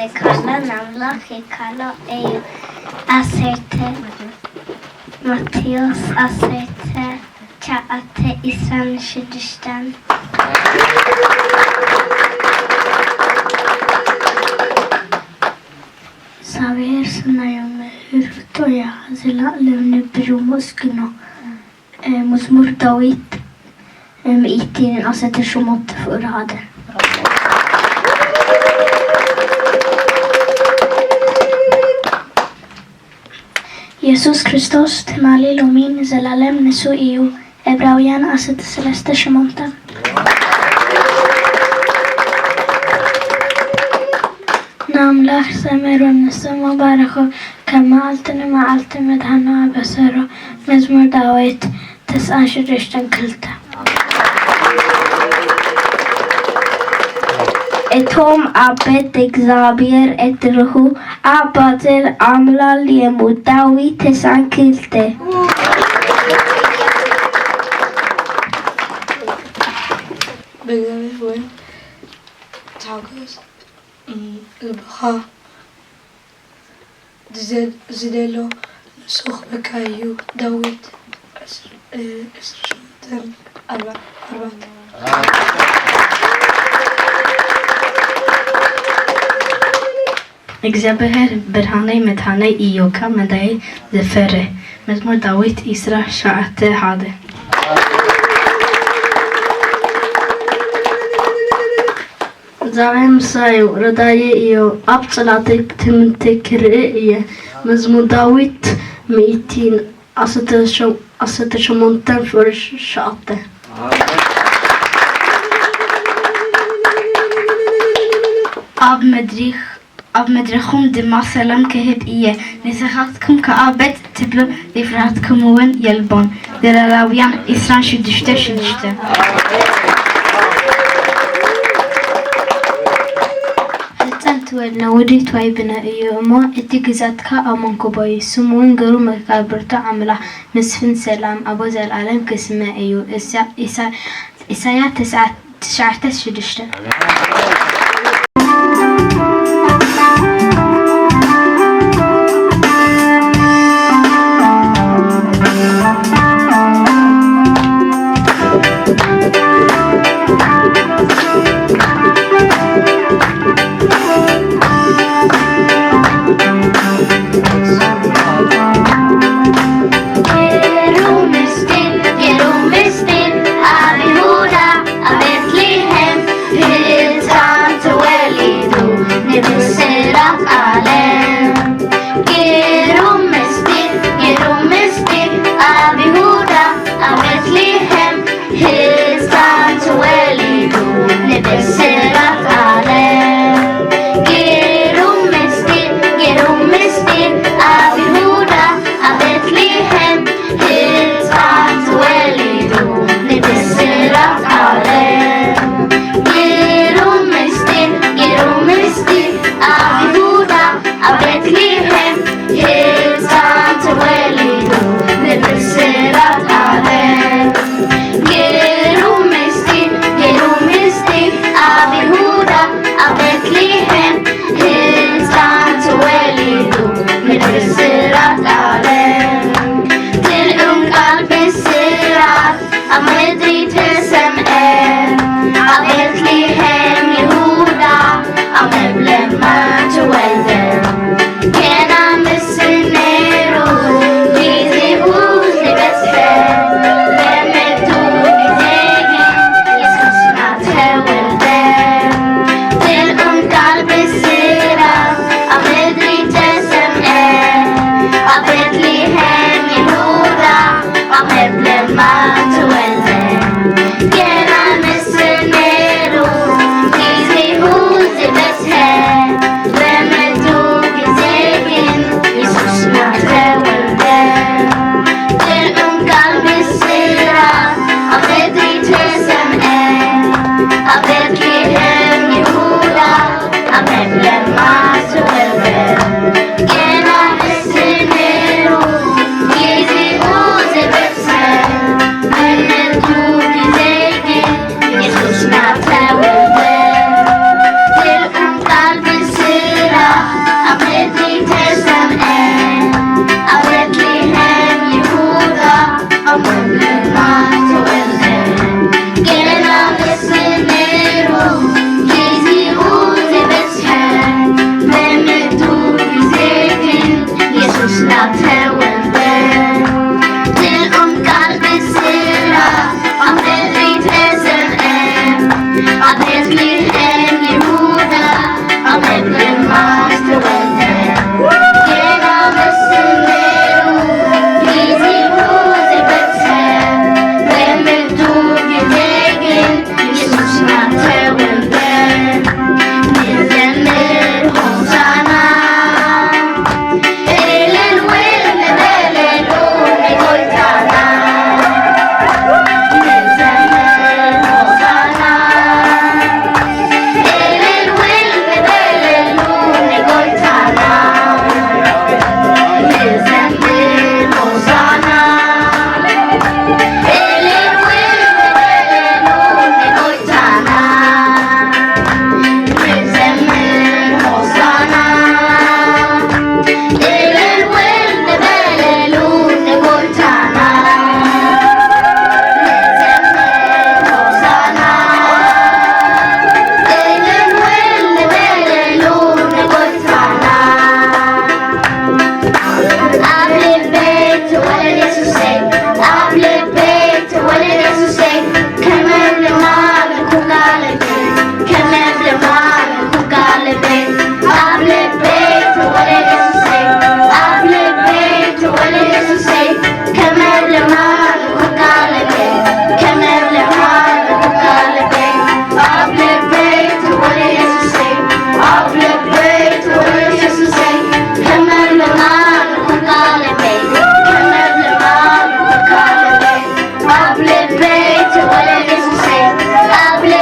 ካለ ናምላክ የካለ እዩ አሰርተ ማቴዎስ አሰርተ ቻአተ ኢሳን ሽድሽታን እግዚአብሔር ስናየው ምህረቶያ ዘላለም ንብሩ መስግኖ መዝሙር ዳዊት ምኢትን አሰተ ሸሞት ፍራደ ኢየሱስ ክርስቶስ ተማሊ ሎሚን ዘላለም ንሱ እዩ ዕብራውያን አሰተ ሰለስተ ሸሞንተ ናምላክ ሰመሮ ንስሙ ባረኮ ከመዓልትን መዓልት መድኃና በሰሮ መዝሙር ዳዊት 96 እቶም አቤት እግዚአብሔር እትርሁ አባትር አምላል የሙዳዊ ተሳንክልተ በእግዚአብሔር ወይ ታገስ ልብኻ ዝደሎ ንሱኽ በካዩ ዳዊት 28 እግዚአብሔር ብርሃነይ መድኃነይ እዩ ካብ መዳይ ዘፈርህ መዝሙር ዳዊት 29 እግዚአብሔር ምሳዩ ረዳዬ እዩ ኣብ ጽላተይ ትምንተይ ክርኢ እየ መዝሙር ዳዊት 118 ኣብ መድረኹም ድማ ሰላም ክህብ እየ ንስኻትኩም ከኣበት ትብሉ ይፍራትኩም እውን የልቦን ዘሌዋውያን 26 ትወልና ወዲት ዋይ ብነ እዩ እሞ እቲ ግዛትካ ኣመንኮቦይ ስሙን ገሩ መካብርቶ አምላክ ምስፍን ሰላም አቦ ዘላለም ክስመ እዩ ኢሳያስ 9:6 Till بيت ولد يسوسي قبل